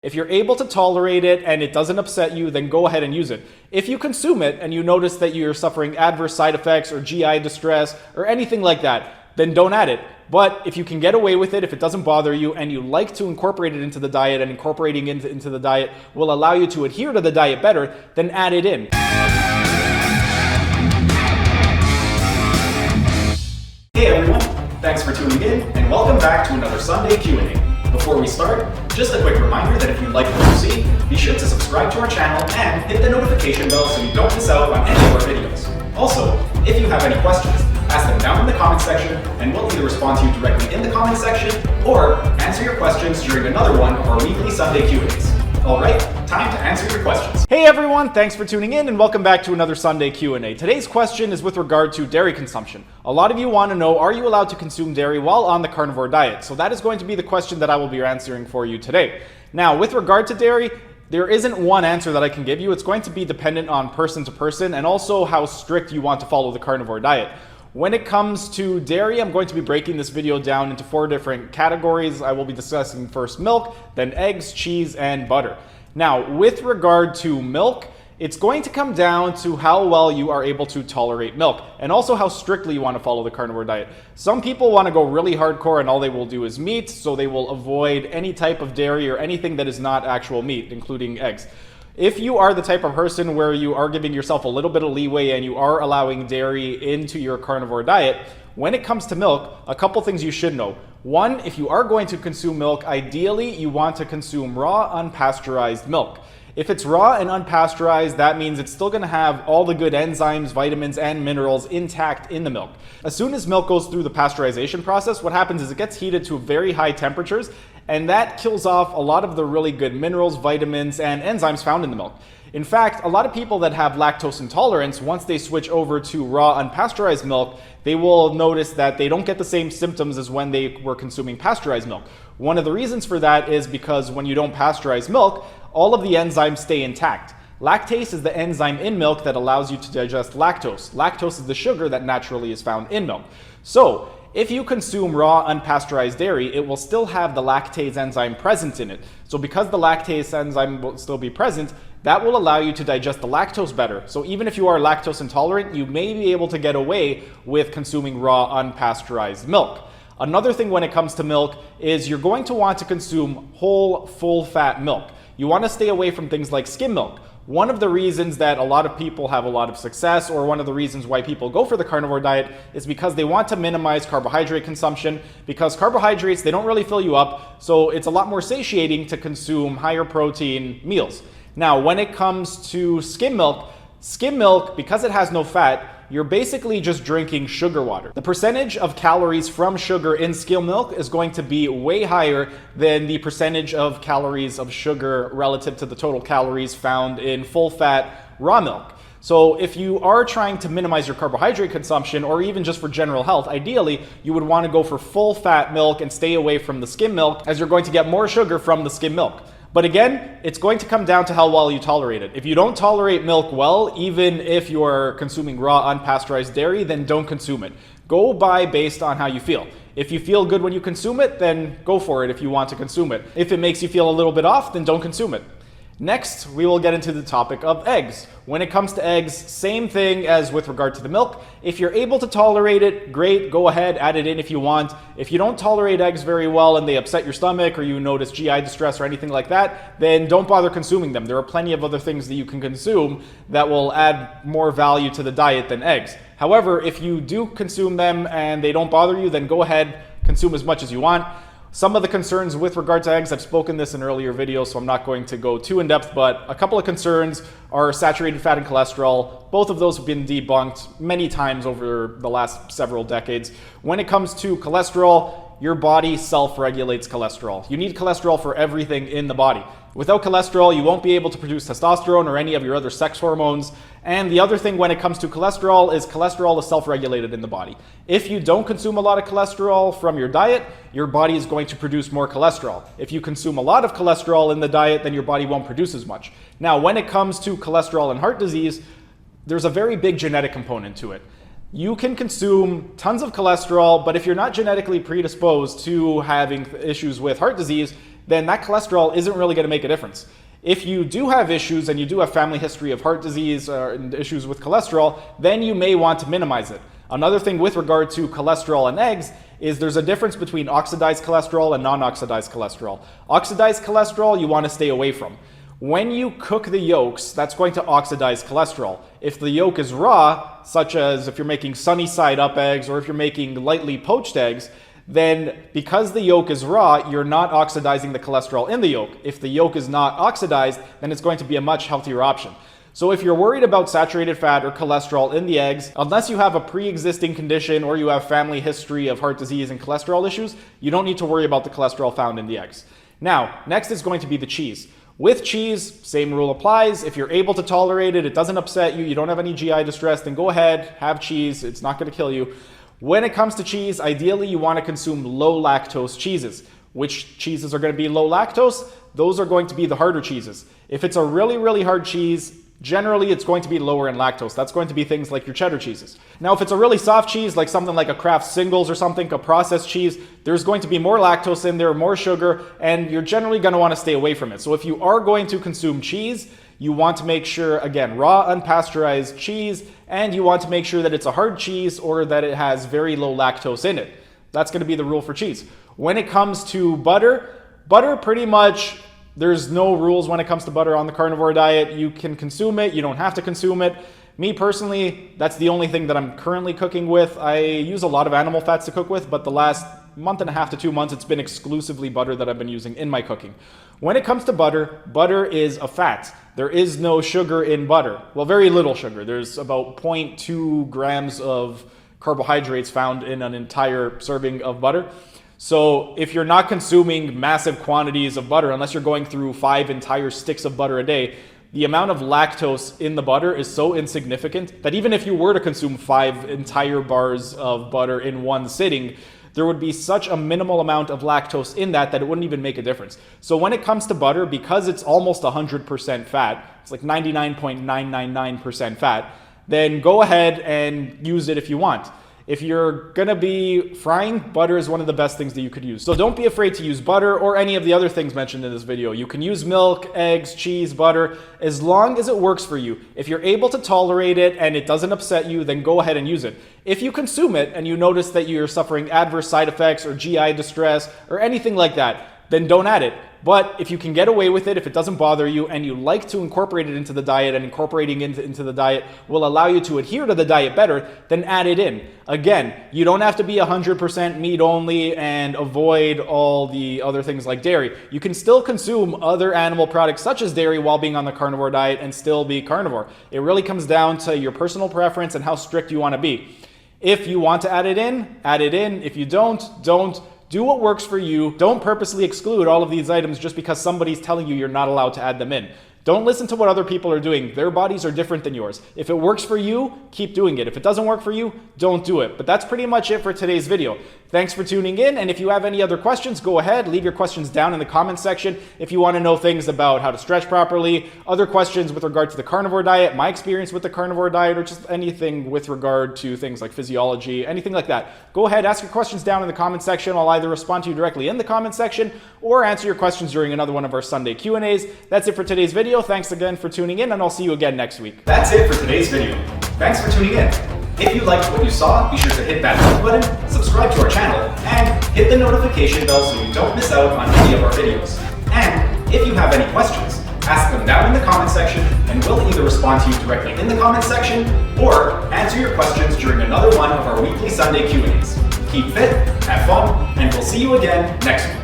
If you're able to tolerate it and it doesn't upset you, then go ahead and use it. If you consume it and you notice that you're suffering adverse side effects or GI distress or anything like that, then don't add it. But if you can get away with it, if it doesn't bother you and you like to incorporate it into the diet and incorporating it into the diet will allow you to adhere to the diet better, then add it in. Hey everyone, thanks for tuning in and welcome back to another Sunday Q&A. Before we start, just a quick reminder that if you like what you see, be sure to subscribe to our channel and hit the notification bell so you don't miss out on any of our videos. Also, if you have any questions, ask them down in the comment section and we'll either respond to you directly in the comment section or answer your questions during another one of our weekly Sunday Q&As. Alright, time to answer your questions. Hey everyone, thanks for tuning in and welcome back to another Sunday Q&A. Today's question is with regard to dairy consumption. A lot of you want to know, are you allowed to consume dairy while on the carnivore diet? So that is going to be the question that I will be answering for you today. Now, with regard to dairy, there isn't one answer that I can give you. It's going to be dependent on person to person and also how strict you want to follow the carnivore diet. When it comes to dairy, I'm going to be breaking this video down into 4 different categories. I will be discussing first milk, then eggs, cheese, and butter. Now, with regard to milk, it's going to come down to how well you are able to tolerate milk and also how strictly you want to follow the carnivore diet. Some people want to go really hardcore and all they will do is meat, so they will avoid any type of dairy or anything that is not actual meat, including eggs. If you are the type of person where you are giving yourself a little bit of leeway and you are allowing dairy into your carnivore diet, when it comes to milk, a couple things you should know. One, if you are going to consume milk, ideally you want to consume raw, unpasteurized milk. If it's raw and unpasteurized, that means it's still going to have all the good enzymes, vitamins, and minerals intact in the milk. As soon as milk goes through the pasteurization process, what happens is it gets heated to very high temperatures, and that kills off a lot of the really good minerals, vitamins, and enzymes found in the milk. In fact, a lot of people that have lactose intolerance, once they switch over to raw, unpasteurized milk, they will notice that they don't get the same symptoms as when they were consuming pasteurized milk. One of the reasons for that is because when you don't pasteurize milk, all of the enzymes stay intact. Lactase is the enzyme in milk that allows you to digest lactose. Lactose is the sugar that naturally is found in milk. So, if you consume raw, unpasteurized dairy, it will still have the lactase enzyme present in it. So because the lactase enzyme will still be present, that will allow you to digest the lactose better. So even if you are lactose intolerant, you may be able to get away with consuming raw, unpasteurized milk. Another thing when it comes to milk is you're going to want to consume whole, full-fat milk. You want to stay away from things like skim milk. One of the reasons that a lot of people have a lot of success, or one of the reasons why people go for the carnivore diet, is because they want to minimize carbohydrate consumption, because carbohydrates, they don't really fill you up, so it's a lot more satiating to consume higher protein meals. Now, when it comes to skim milk, because it has no fat, you're basically just drinking sugar water. The percentage of calories from sugar in skim milk is going to be way higher than the percentage of calories of sugar relative to the total calories found in full-fat raw milk. So if you are trying to minimize your carbohydrate consumption, or even just for general health, ideally you would want to go for full-fat milk and stay away from the skim milk, as you're going to get more sugar from the skim milk. But again, it's going to come down to how well you tolerate it. If you don't tolerate milk well, even if you are consuming raw, unpasteurized dairy, then don't consume it. Go by based on how you feel. If you feel good when you consume it, then go for it if you want to consume it. If it makes you feel a little bit off, then don't consume it. Next, we will get into the topic of eggs. When it comes to eggs, same thing as with regard to the milk. If you're able to tolerate it, great, go ahead, add it in if you want. If you don't tolerate eggs very well and they upset your stomach or you notice GI distress or anything like that, then don't bother consuming them. There are plenty of other things that you can consume that will add more value to the diet than eggs. However, if you do consume them and they don't bother you, then go ahead, consume as much as you want. Some of the concerns with regard to eggs, I've spoken this in earlier videos, so I'm not going to go too in depth, but a couple of concerns are saturated fat and cholesterol. Both of those have been debunked many times over the last several decades. When it comes to cholesterol, your body self-regulates cholesterol. You need cholesterol for everything in the body. Without cholesterol, you won't be able to produce testosterone or any of your other sex hormones. And the other thing when it comes to cholesterol is self-regulated in the body. If you don't consume a lot of cholesterol from your diet, your body is going to produce more cholesterol. If you consume a lot of cholesterol in the diet, then your body won't produce as much. Now, when it comes to cholesterol and heart disease, there's a very big genetic component to it. You can consume tons of cholesterol, but if you're not genetically predisposed to having issues with heart disease, then that cholesterol isn't really going to make a difference. If you do have issues and you do have family history of heart disease and issues with cholesterol, then you may want to minimize it. Another thing with regard to cholesterol and eggs is there's a difference between oxidized cholesterol and non-oxidized cholesterol. Oxidized cholesterol you want to stay away from. When you cook the yolks, that's going to oxidize cholesterol. If the yolk is raw, such as if you're making sunny side up eggs or if you're making lightly poached eggs, then because the yolk is raw, you're not oxidizing the cholesterol in the yolk. If the yolk is not oxidized, then it's going to be a much healthier option. So if you're worried about saturated fat or cholesterol in the eggs, unless you have a pre-existing condition or you have family history of heart disease and cholesterol issues, you don't need to worry about the cholesterol found in the eggs. Now, next is going to be the cheese. With cheese, same rule applies. If you're able to tolerate it, it doesn't upset you, you don't have any GI distress, then go ahead, have cheese, it's not going to kill you. When it comes to cheese, ideally you want to consume low lactose cheeses. Which cheeses are going to be low lactose? Those are going to be the harder cheeses. If it's a really, really hard cheese, generally it's going to be lower in lactose. That's going to be things like your cheddar cheeses. Now, if it's a really soft cheese, like something like a Kraft Singles or something, a processed cheese, there's going to be more lactose in there, more sugar, and you're generally going to want to stay away from it. So if you are going to consume cheese, you want to make sure, again, raw unpasteurized cheese, and you want to make sure that it's a hard cheese or that it has very low lactose in it. That's going to be the rule for cheese. When it comes to butter pretty much, there's no rules when it comes to butter on the carnivore diet. You can consume it, you don't have to consume it. Me personally, that's the only thing that I'm currently cooking with. I use a lot of animal fats to cook with, but the last month and a half to 2 months, it's been exclusively butter that I've been using in my cooking. When it comes to butter, butter is a fat. There is no sugar in butter. Well, very little sugar. There's about 0.2 grams of carbohydrates found in an entire serving of butter. So if you're not consuming massive quantities of butter, unless you're going through 5 entire sticks of butter a day, the amount of lactose in the butter is so insignificant that even if you were to consume 5 entire bars of butter in one sitting, there would be such a minimal amount of lactose in that it wouldn't even make a difference. So when it comes to butter, because it's almost 100% fat, it's like 99.999% fat, then go ahead and use it if you want. If you're gonna be frying, butter is one of the best things that you could use. So don't be afraid to use butter or any of the other things mentioned in this video. You can use milk, eggs, cheese, butter, as long as it works for you. If you're able to tolerate it and it doesn't upset you, then go ahead and use it. If you consume it and you notice that you're suffering adverse side effects or GI distress or anything like that, then don't add it. But if you can get away with it, if it doesn't bother you and you like to incorporate it into the diet and incorporating it into the diet will allow you to adhere to the diet better, then add it in. Again, you don't have to be 100% meat only and avoid all the other things like dairy. You can still consume other animal products such as dairy while being on the carnivore diet and still be carnivore. It really comes down to your personal preference and how strict you want to be. If you want to add it in, add it in. If you don't. Do what works for you. Don't purposely exclude all of these items just because somebody's telling you you're not allowed to add them in. Don't listen to what other people are doing. Their bodies are different than yours. If it works for you, keep doing it. If it doesn't work for you, don't do it. But that's pretty much it for today's video. Thanks for tuning in, and if you have any other questions, go ahead, leave your questions down in the comments section. If you want to know things about how to stretch properly, other questions with regard to the carnivore diet, my experience with the carnivore diet, or just anything with regard to things like physiology, anything like that, go ahead, ask your questions down in the comments section. I'll either respond to you directly in the comments section or answer your questions during another one of our Sunday Q&As. That's it for today's video. Thanks again for tuning in, and I'll see you again next week. That's it for today's video. Thanks for tuning in. If you liked what you saw, be sure to hit that like button, subscribe to our channel, and hit the notification bell so you don't miss out on any of our videos. And if you have any questions, ask them down in the comment section, and we'll either respond to you directly in the comment section or answer your questions during another one of our weekly Sunday Q&As. Keep fit, have fun, and we'll see you again next week.